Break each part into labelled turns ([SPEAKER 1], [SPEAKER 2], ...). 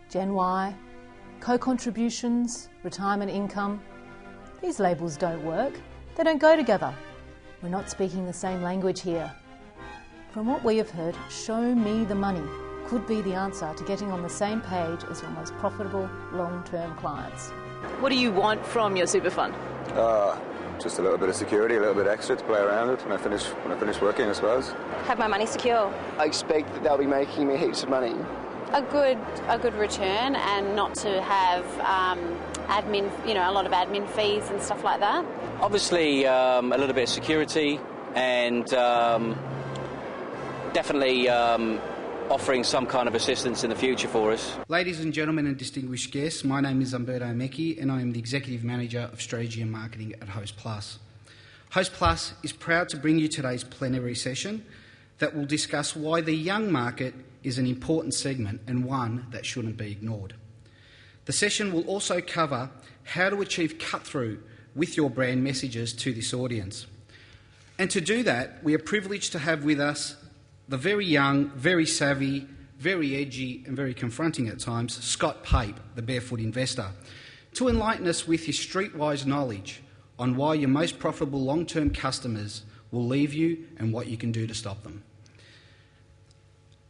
[SPEAKER 1] Gen Y, co-contributions, retirement income. These labels don't work. They don't go together. We're not speaking the same language here. From what we have heard, show me the money could be the answer to getting on the same page as your most profitable long-term clients.
[SPEAKER 2] What do you want from your super fund?
[SPEAKER 3] Just a little bit of security, a little bit extra to play around with when I finish working, I suppose.
[SPEAKER 4] Have my money secure.
[SPEAKER 5] I expect that they'll be making me heaps of money.
[SPEAKER 4] A good return, and not to have admin, a lot of admin fees and stuff like that.
[SPEAKER 6] Obviously, a little bit of security, and definitely offering some kind of assistance in the future for us.
[SPEAKER 7] Ladies and gentlemen and distinguished guests, my name is Umberto Mecchi and I am the Executive Manager of Strategy and Marketing at Host Plus. Host Plus is proud to bring you today's plenary session that will discuss why the young market is an important segment and one that shouldn't be ignored. The session will also cover how to achieve cut-through with your brand messages to this audience. And to do that, we are privileged to have with us the very young, very savvy, very edgy and very confronting at times, Scott Pape, the Barefoot Investor, to enlighten us with his streetwise knowledge on why your most profitable long-term customers will leave you and what you can do to stop them.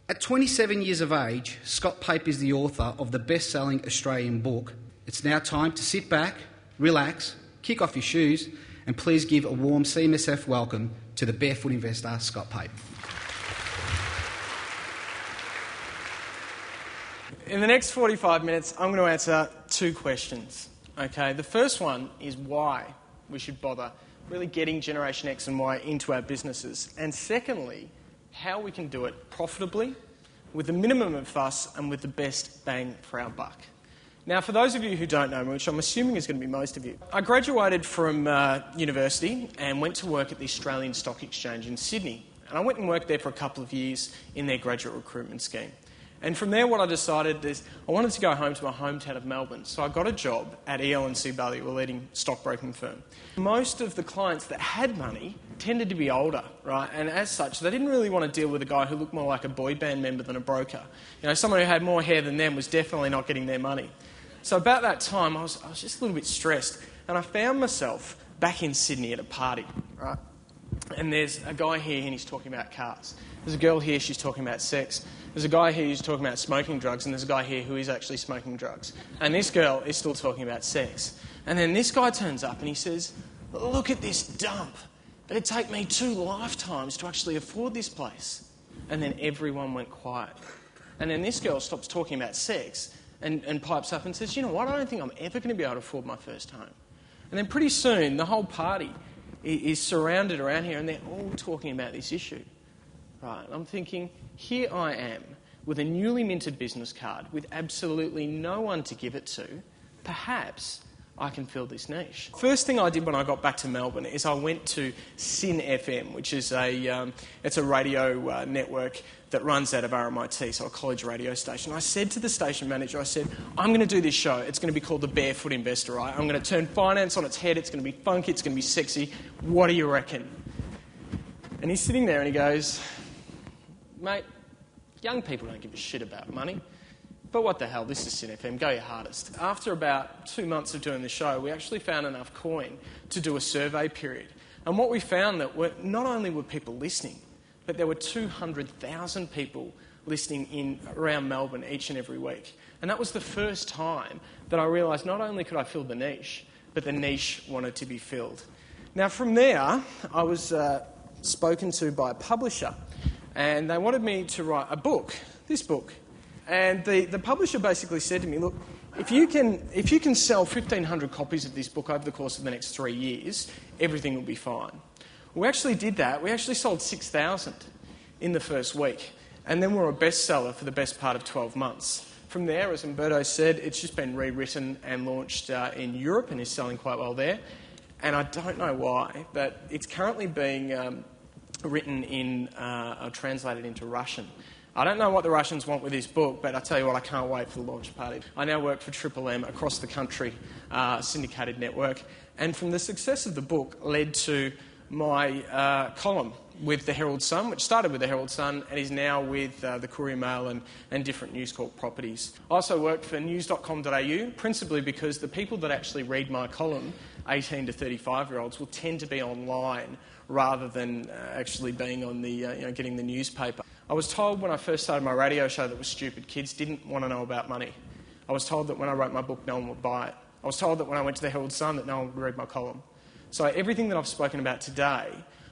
[SPEAKER 7] At 27 years of age, Scott Pape is the author of the best-selling Australian book. It's now time to sit back, relax, kick off your shoes, and please give a warm CMSF welcome to the Barefoot Investor, Scott Pape.
[SPEAKER 8] In the next 45 minutes, I'm going to answer two questions. Okay, the first one is why we should bother really getting Generation X and Y into our businesses. And secondly, how we can do it profitably, with the minimum of fuss and with the best bang for our buck. Now, for those of you who don't know me, which I'm assuming is going to be most of you, I graduated from university and went to work at the Australian Stock Exchange in Sydney. And I went and worked there for a couple of years in their graduate recruitment scheme. And from there, what I decided is I wanted to go home to my hometown of Melbourne. So I got a job at EL&C Baillieu, a leading stockbroking firm. Most of the clients that had money tended to be older, right? And as such, they didn't really want to deal with a guy who looked more like a boy band member than a broker. Someone who had more hair than them was definitely not getting their money. So about that time, I was just a little bit stressed. And I found myself back in Sydney at a party, right? And there's a guy here and he's talking about cars. There's a girl here, she's talking about sex. There's a guy here who's talking about smoking drugs, and there's a guy here who is actually smoking drugs. And this girl is still talking about sex. And then this guy turns up and he says, "Look at this dump. It'd take me 2 lifetimes to actually afford this place." And then everyone went quiet. And then this girl stops talking about sex and pipes up and says, "You know what, I don't think I'm ever going to be able to afford my first home." And then pretty soon, the whole party is surrounded around here and they're all talking about this issue. Right, I'm thinking, here I am with a newly minted business card with absolutely no one to give it to. Perhaps I can fill this niche. First thing I did when I got back to Melbourne is I went to SYN FM, which is it's a radio network that runs out of RMIT, so a college radio station. I said to the station manager, I said, "I'm going to do this show. It's going to be called The Barefoot Investor, right? I'm going to turn finance on its head. It's going to be funky. It's going to be sexy. What do you reckon?" And he's sitting there and he goes, "Mate, young people don't give a shit about money. But what the hell, this is SYN FM, go your hardest." After about 2 months of doing the show, we actually found enough coin to do a survey period. And what we found that not only were people listening, but there were 200,000 people listening in around Melbourne each and every week. And that was the first time that I realised not only could I fill the niche, but the niche wanted to be filled. Now from there, I was spoken to by a publisher. And they wanted me to write a book, this book. And the publisher basically said to me, "Look, if you can sell 1,500 copies of this book over the course of the next 3 years, everything will be fine." We actually did that. We actually sold 6,000 in the first week. And then we were a bestseller for the best part of 12 months. From there, as Umberto said, it's just been rewritten and launched in Europe and is selling quite well there. And I don't know why, but it's currently being written in, translated into Russian. I don't know what the Russians want with this book, but I tell you what, I can't wait for the launch party. I now work for Triple M across the country, syndicated network, and from the success of the book led to my column with the Herald Sun, which started with the Herald Sun and is now with the Courier Mail and different News Corp properties. I also work for news.com.au, principally because the people that actually read my column, 18 to 35-year-olds, will tend to be online rather than actually being on the, getting the newspaper. I was told when I first started my radio show that was stupid. Kids didn't want to know about money. I was told that when I wrote my book, no one would buy it. I was told that when I went to the Herald Sun that no one would read my column. So everything that I've spoken about today,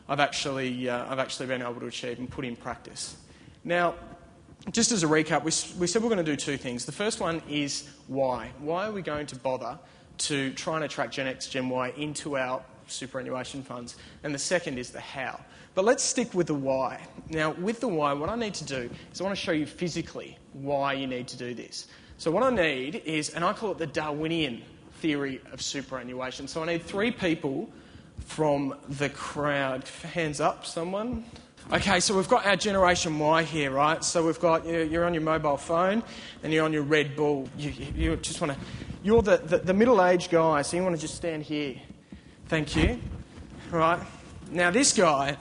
[SPEAKER 8] I've actually been able to achieve and put in practice. Now, just as a recap, we said we're going to do two things. The first one is why. Why are we going to bother to try and attract Gen X, Gen Y into our superannuation funds? And the second is the how. But let's stick with the why. Now, with the why, what I need to do is I want to show you physically why you need to do this. So what I need is, and I call it the Darwinian theory of superannuation. So I need three people from the crowd. Hands up, someone. Okay, so we've got our Generation Y here, right? So we've got, you're on your mobile phone and you're on your Red Bull. You just want to, you're the middle-aged guy, so you want to just stand here. Thank you. Right. Now this guy's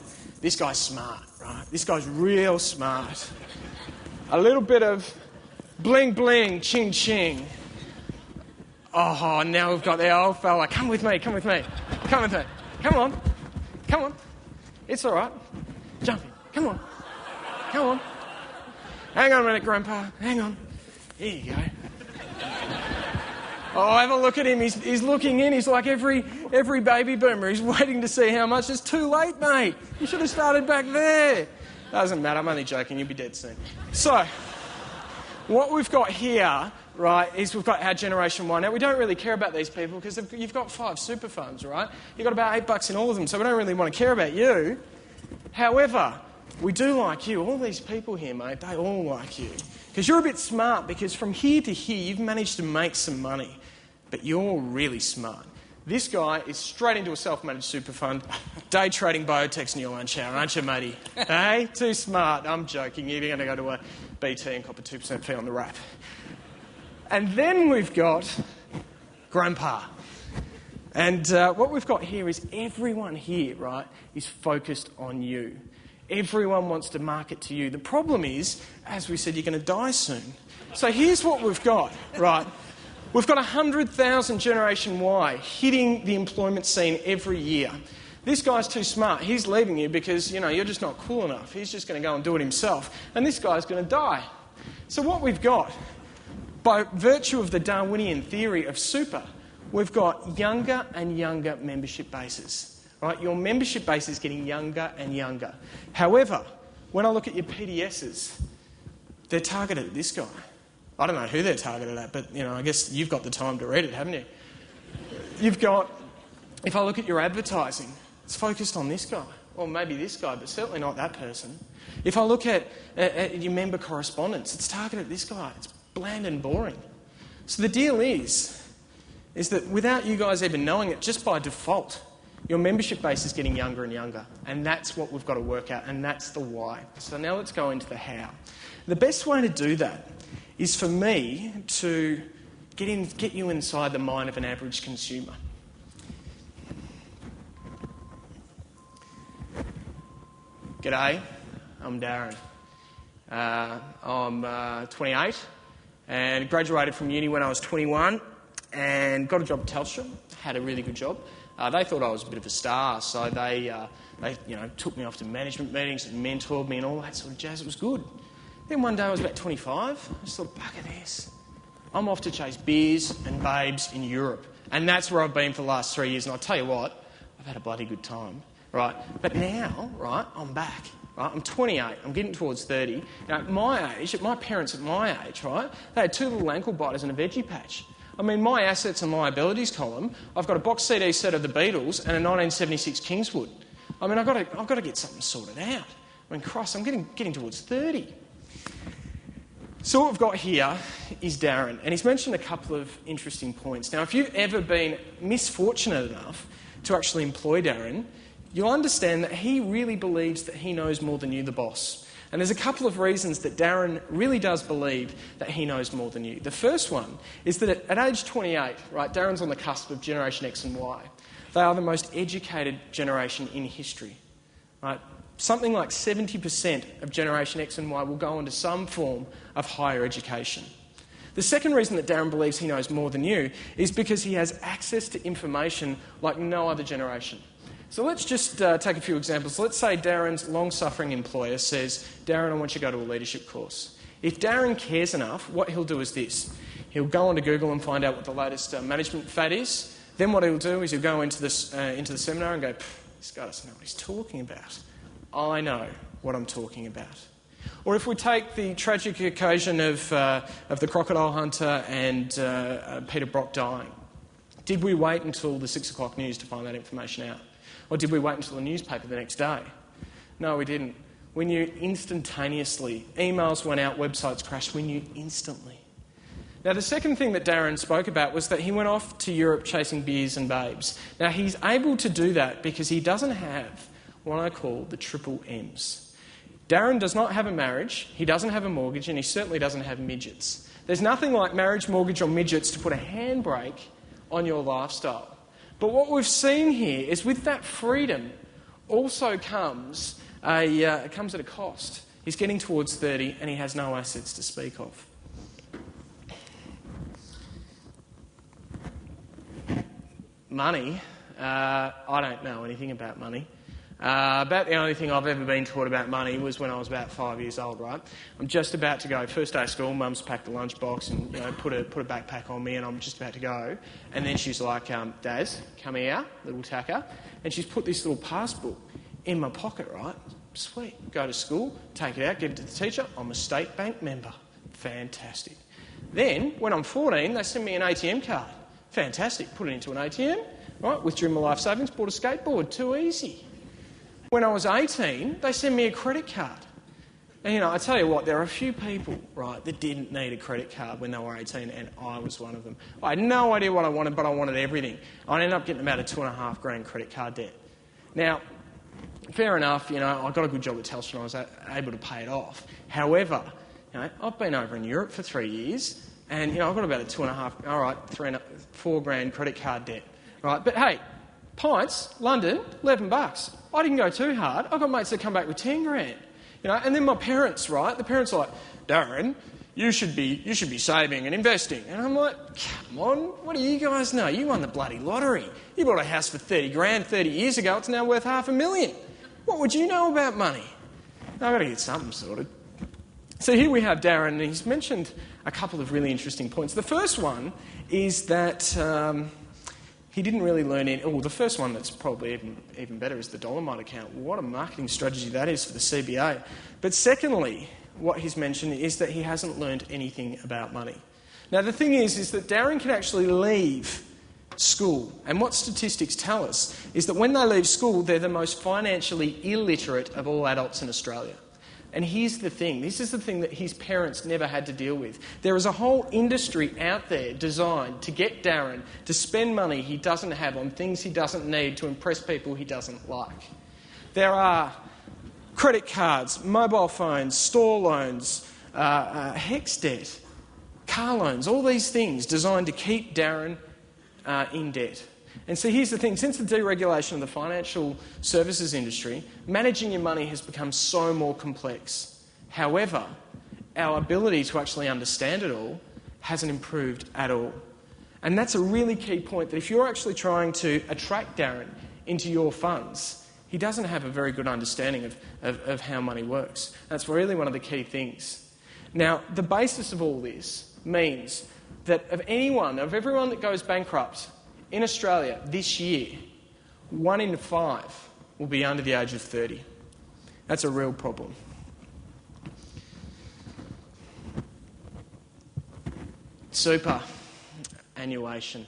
[SPEAKER 8] smart, right? This guy's real smart. A little bit of bling bling, ching ching. Oh, now we've got the old fella. Come with me, come with me, come with me. Come on, come on. It's all right. Jump in. Come on, come on. Hang on a minute, Grandpa. Hang on. Here you go. Oh, have a look at him. He's looking in. He's like every baby boomer. He's waiting to see how much. It's too late, mate. You should have started back there. Doesn't matter. I'm only joking. You'll be dead soon. So, what we've got here, right, is we've got our Generation Y. Now, we don't really care about these people because you've got 5 super funds, right? You've got about $8 in all of them, so we don't really want to care about you. However, we do like you. All these people here, mate, they all like you. Because you're a bit smart, because from here to here, you've managed to make some money. But you're really smart. This guy is straight into a self-managed super fund, day trading biotechs in your lunch hour, aren't you, matey? Hey? Too smart. I'm joking. You're going to go to a BT and cop a 2% fee on the wrap. And then we've got Grandpa. And what we've got here is everyone here, right, is focused on you. Everyone wants to market to you. The problem is, as we said, you're going to die soon. So here's what we've got, right? We've got 100,000 Generation Y hitting the employment scene every year. This guy's too smart. He's leaving you because, you're just not cool enough. He's just going to go and do it himself. And this guy's going to die. So what we've got, by virtue of the Darwinian theory of super, we've got younger and younger membership bases. Right? Your membership base is getting younger and younger. However, when I look at your PDSs, they're targeted at this guy. I don't know who they're targeted at, but, I guess you've got the time to read it, haven't you? You've got, if I look at your advertising, it's focused on this guy. Or maybe this guy, but certainly not that person. If I look at your member correspondence, it's targeted at this guy. It's bland and boring. So the deal is that without you guys even knowing it, just by default, your membership base is getting younger and younger. And that's what we've got to work out, and that's the why. So now let's go into the how. The best way to do that is for me to get you inside the mind of an average consumer. G'day, I'm Darren. I'm 28 and graduated from uni when I was 21 and got a job at Telstra, had a really good job. They thought I was a bit of a star, so they took me off to management meetings and mentored me and all that sort of jazz. It was good. Then one day I was about 25. I just thought, bugger this. I'm off to chase beers and babes in Europe. And that's where I've been for the last 3 years. And I'll tell you what, I've had a bloody good time, right? But now, right, I'm back. Right? I'm 28. I'm getting towards 30. Now, at my age, my parents at my age, right, they had 2 little ankle biters and a veggie patch. I mean, my assets and liabilities column, I've got a box CD set of the Beatles and a 1976 Kingswood. I mean, I've got to get something sorted out. I mean, Christ, I'm getting towards 30. So what we've got here is Darren, and he's mentioned a couple of interesting points. Now, if you've ever been misfortunate enough to actually employ Darren, you'll understand that he really believes that he knows more than you, the boss. And there's a couple of reasons that Darren really does believe that he knows more than you. The first one is that at age 28, right, Darren's on the cusp of Generation X and Y. They are the most educated generation in history. Right? Something like 70% of Generation X and Y will go on to some form of higher education. The second reason that Darren believes he knows more than you is because he has access to information like no other generation. So let's just take a few examples. Let's say Darren's long-suffering employer says, Darren, I want you to go to a leadership course. If Darren cares enough, what he'll do is this. He'll go onto Google and find out what the latest management fad is. Then what he'll do is he'll go into the seminar and go, this guy doesn't know what he's talking about. I know what I'm talking about. Or if we take the tragic occasion of the crocodile hunter and Peter Brock dying, did we wait until the 6 o'clock news to find that information out? Or did we wait until the newspaper the next day? No, we didn't. We knew instantaneously. Emails went out, websites crashed. We knew instantly. Now, the second thing that Darren spoke about was that he went off to Europe chasing beers and babes. Now, he's able to do that because he doesn't have what I call the triple M's. Darren does not have a marriage, he doesn't have a mortgage, and he certainly doesn't have midgets. There's nothing like marriage, mortgage or midgets to put a handbrake on your lifestyle. But what we've seen here is with that freedom also comes it comes at a cost. He's getting towards 30 and he has no assets to speak of. Money, I don't know anything about money. About the only thing I've ever been taught about money was when I was about 5 years old, right? I'm just about to go, first day of school, Mum's packed a lunchbox and put a backpack on me and I'm just about to go. And then she's like, Daz, come here, little tacker. And she's put this little passbook in my pocket, right? Sweet. Go to school, take it out, give it to the teacher. I'm a state bank member. Fantastic. Then, when I'm 14, they send me an ATM card. Fantastic. Put it into an ATM, right? Withdrew my life savings, bought a skateboard. Too easy. When I was 18, they sent me a credit card. And, I tell you what, there are a few people, right, that didn't need a credit card when they were 18, and I was one of them. I had no idea what I wanted, but I wanted everything. I ended up getting about a $2,500 credit card debt. Now, fair enough, I got a good job at Telstra and I was able to pay it off. However, I've been over in Europe for 3 years and, I've got about a $4,000 credit card debt, right? But hey, pints, London, $11. I didn't go too hard. I've got mates that come back with $10,000, and then my parents, right? The parents are like, Darren, you should be saving and investing. And I'm like, come on, what do you guys know? You won the bloody lottery. You bought a house for $30,000 30 years ago. It's now worth $500,000. What would you know about money? I've got to get something sorted. So here we have Darren, and he's mentioned a couple of really interesting points. The first one is that he didn't really learn any... Oh, the first one that's probably even better is the Dolomite account. What a marketing strategy that is for the CBA. But secondly, what he's mentioned is that he hasn't learned anything about money. Now, the thing is that Darren can actually leave school. And what statistics tell us is that when they leave school, they're the most financially illiterate of all adults in Australia. And here's the thing. This is the thing that his parents never had to deal with. There is a whole industry out there designed to get Darren to spend money he doesn't have on things he doesn't need to impress people he doesn't like. There are credit cards, mobile phones, store loans, HEX debt, car loans, all these things designed to keep Darren in debt. And so here's the thing, since the deregulation of the financial services industry, managing your money has become so more complex. However, our ability to actually understand it all hasn't improved at all. And that's a really key point, that if you're actually trying to attract Darren into your funds, he doesn't have a very good understanding of how money works. That's really one of the key things. Now, the basis of all this means that of everyone that goes bankrupt in Australia this year, 1 in 5 will be under the age of 30. That's a real problem. Superannuation.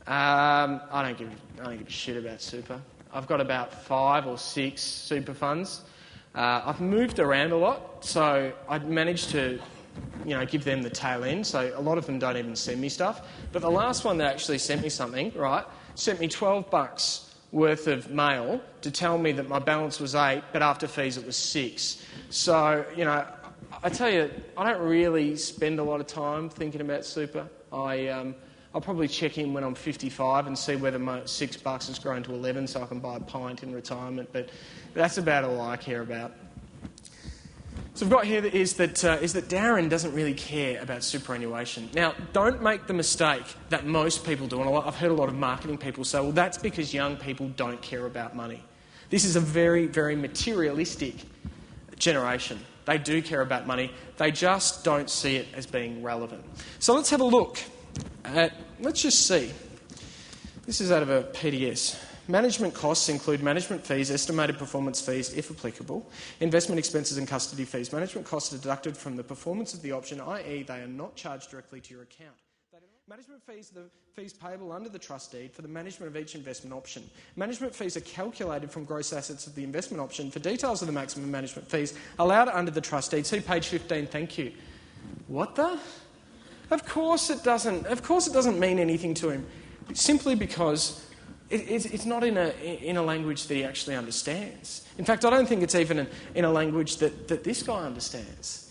[SPEAKER 8] I don't give a shit about super. I've got about 5 or 6 super funds. I've moved around a lot, so I've managed to give them the tail end, so a lot of them don't even send me stuff. But the last one that actually sent me something, right, sent me $12 worth of mail to tell me that my balance was 8, but after fees it was 6. So, I tell you, I don't really spend a lot of time thinking about super. I I'll probably check in when I'm 55 and see whether my $6 has grown to 11 so I can buy a pint in retirement, but that's about all I care about. So I've got here that Darren doesn't really care about superannuation. Now, don't make the mistake that most people do, and I've heard a lot of marketing people say, well, that's because young people don't care about money. This is a very, very materialistic generation. They do care about money. They just don't see it as being relevant. So let's have a look at, let's just see. This is out of a PDS. Management costs include management fees, estimated performance fees, if applicable, investment expenses and custody fees. Management costs are deducted from the performance of the option, i.e. they are not charged directly to your account. Management fees are the fees payable under the trust deed for the management of each investment option. Management fees are calculated from gross assets of the investment option. For details of the maximum management fees allowed under the trust deed, see page 15, thank you. What the? Of course it doesn't. Of course it doesn't mean anything to him, simply because it's not in a language that he actually understands. In fact, I don't think it's even in a language that this guy understands.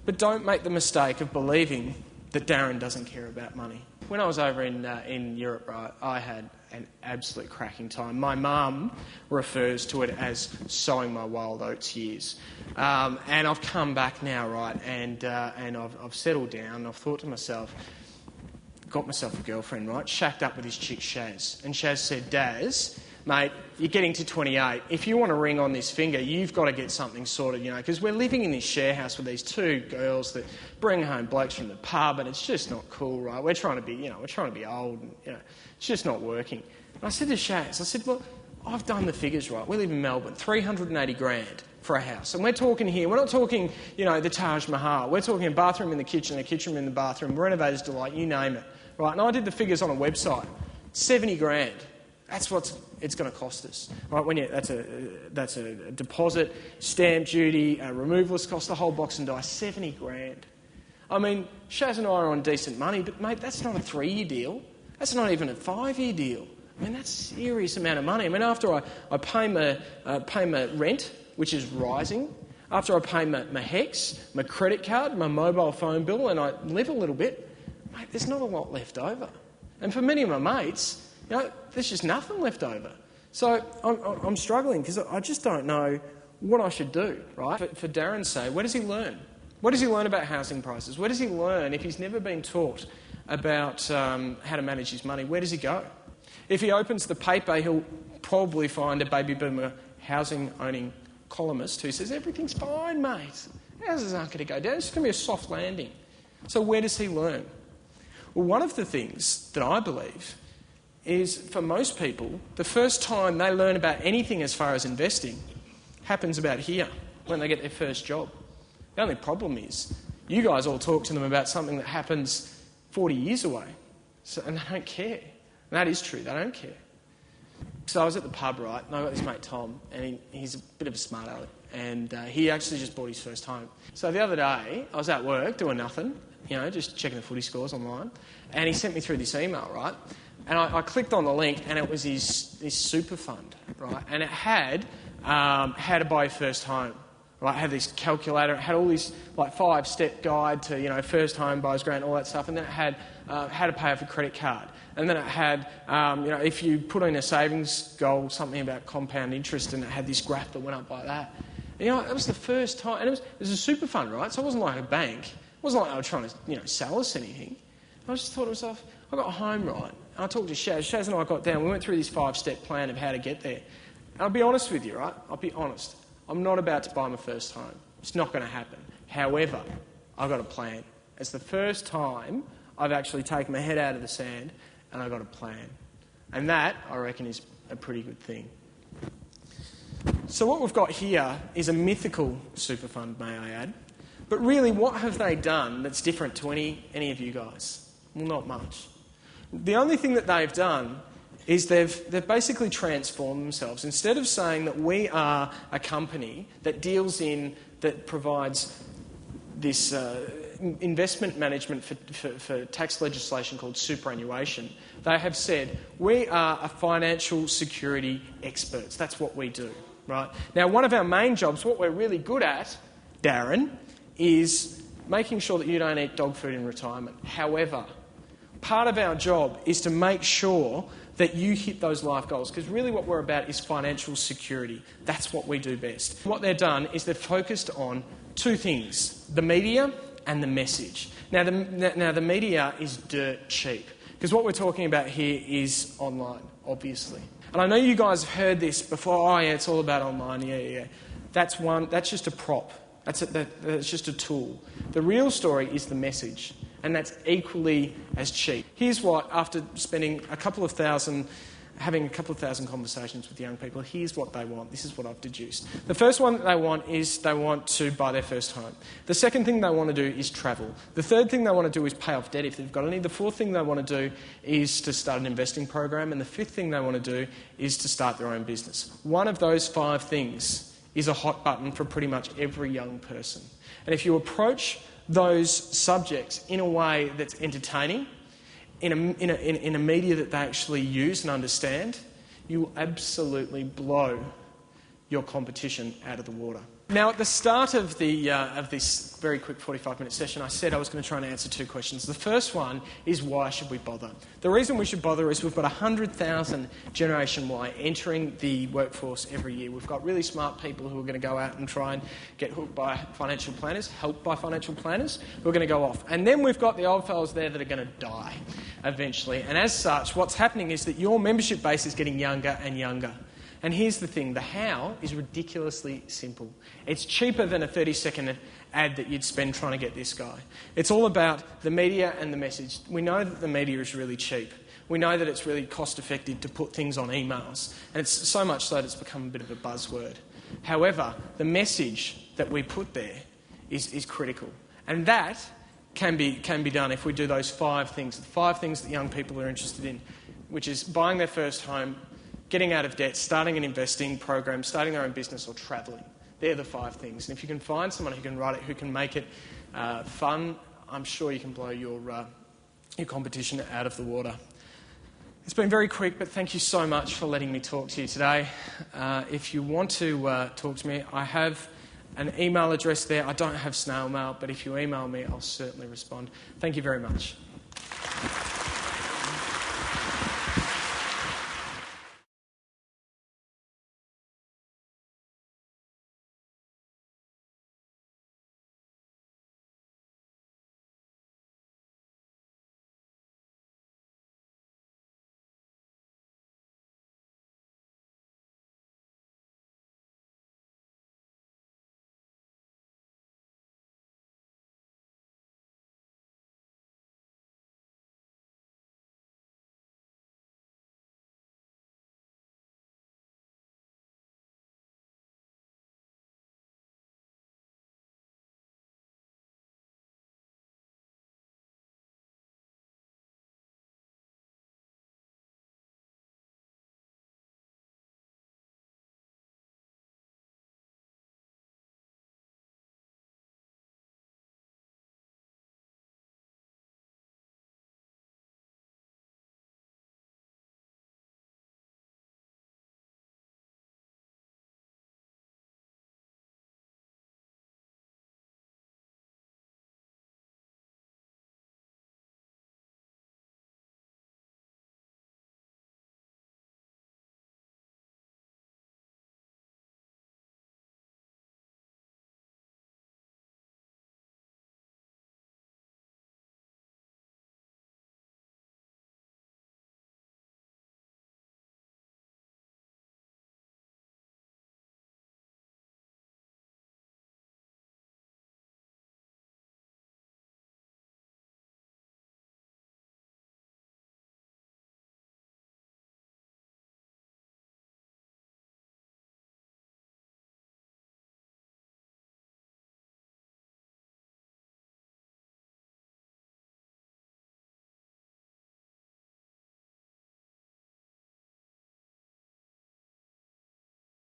[SPEAKER 8] But don't make the mistake of believing that Darren doesn't care about money. When I was over in Europe, right, I had an absolute cracking time. My mum refers to it as sowing my wild oats years. And I've come back now, right, and I've settled down. I've thought to myself, got myself a girlfriend, right, shacked up with his chick Shaz. And Shaz said, Daz, mate, you're getting to 28. If you want a ring on this finger, you've got to get something sorted, you know, because we're living in this share house with these two girls that bring home blokes from the pub, and it's just not cool, right? We're trying to be old, and, you know, it's just not working. And I said to Shaz, I said, look, I've done the figures, right? We live in Melbourne, 380 grand for a house. And we're talking here, we're not talking, you know, the Taj Mahal. We're talking a bathroom in the kitchen, a kitchen in the bathroom, renovators delight, you name it. Right, and I did the figures on a website. 70 grand. That's what it's going to cost us. Right, that's a deposit, stamp duty, removalist cost, the whole box and dice. 70 grand. I mean, Shaz and I are on decent money, but mate, that's not a 3-year deal. That's not even a 5-year deal. I mean, that's a serious amount of money. I mean, after I pay my rent, which is rising, after I pay my HECS, my credit card, my mobile phone bill, and I live a little bit, mate, there's not a lot left over. And for many of my mates, you know, there's just nothing left over. So I'm struggling because I just don't know what I should do, right? For Darren's sake, where does he learn? What does he learn about housing prices? Where does he learn if he's never been taught about how to manage his money? Where does he go? If he opens the Pape, he'll probably find a baby boomer housing-owning columnist who says, everything's fine, mate. Houses aren't going to go down. It's going to be a soft landing. So where does he learn? Well, one of the things that I believe is, for most people, the first time they learn about anything as far as investing happens about here, when they get their first job. The only problem is, you guys all talk to them about something that happens 40 years away, and they don't care. And that is true, they don't care. So I was at the pub, right, and I got this mate Tom, and he's a bit of a smart aleck, and he actually just bought his first home. So the other day, I was at work doing nothing, you know, just checking the footy scores online, and he sent me through this email, right? And I clicked on the link, and it was his super fund, right? And it had how to buy your first home, right? It had this calculator, it had all this like 5-step guide to, you know, first home buyer's grant, all that stuff, and then it had how to pay off a credit card. And then it had, you know, if you put in a savings goal, something about compound interest, and it had this graph that went up like that. And, you know, it was the first time, and it was a super fund, right? So it wasn't like a bank. It wasn't like they were trying to, you know, sell us anything. I just thought to myself, I got home, right? And I talked to Shaz. Shaz and I got down. We went through this 5-step plan of how to get there. And I'll be honest with you, right? I'll be honest. I'm not about to buy my first home. It's not going to happen. However, I've got a plan. It's the first time I've actually taken my head out of the sand and I've got a plan. And that, I reckon, is a pretty good thing. So what we've got here is a mythical super fund, may I add. But really, what have they done that's different to any of you guys? Well, not much. The only thing that they've done is they've basically transformed themselves. Instead of saying that we are a company that provides this investment management for tax legislation called superannuation, they have said, we are a financial security experts. That's what we do, right? Now, one of our main jobs, what we're really good at, Darren, is making sure that you don't eat dog food in retirement. However, part of our job is to make sure that you hit those life goals, because really what we're about is financial security. That's what we do best. What they've done is they've focused on two things: the media and the message. Now the media is dirt cheap, because what we're talking about here is online, obviously. And I know you guys have heard this before. Oh yeah, it's all about online. Yeah. That's just a prop. That's just a tool. The real story is the message, and that's equally as cheap. Here's what, after spending having a couple of thousand conversations with young people, here's what they want. This is what I've deduced. The first one that they want is they want to buy their first home. The second thing they want to do is travel. The third thing they want to do is pay off debt if they've got any. The fourth thing they want to do is to start an investing program. And the fifth thing they want to do is to start their own business. One of those 5 things is a hot button for pretty much every young person. And if you approach those subjects in a way that's entertaining, in a media that they actually use and understand, you will absolutely blow your competition out of the water. Now, at the start of this very quick 45-minute session, I said I was going to try and answer 2 questions. The first one is, why should we bother? The reason we should bother is we've got 100,000 Generation Y entering the workforce every year. We've got really smart people who are going to go out and try and get hooked by financial planners, helped by financial planners, who are going to go off. And then we've got the old fellas there that are going to die eventually. And as such, what's happening is that your membership base is getting younger and younger. And here's the thing, the how is ridiculously simple. It's cheaper than a 30-second ad that you'd spend trying to get this guy. It's all about the media and the message. We know that the media is really cheap. We know that it's really cost-effective to put things on emails. And it's so much so that it's become a bit of a buzzword. However, the message that we put there is critical. And that can be done if we do those 5 things, the 5 things that young people are interested in, which is buying their first home, getting out of debt, starting an investing program, starting their own business, or travelling. They're the 5 things. And if you can find someone who can write it, who can make it fun, I'm sure you can blow your competition out of the water. It's been very quick, but thank you so much for letting me talk to you today. If you want to talk to me, I have an email address there. I don't have snail mail, but if you email me, I'll certainly respond. Thank you very much.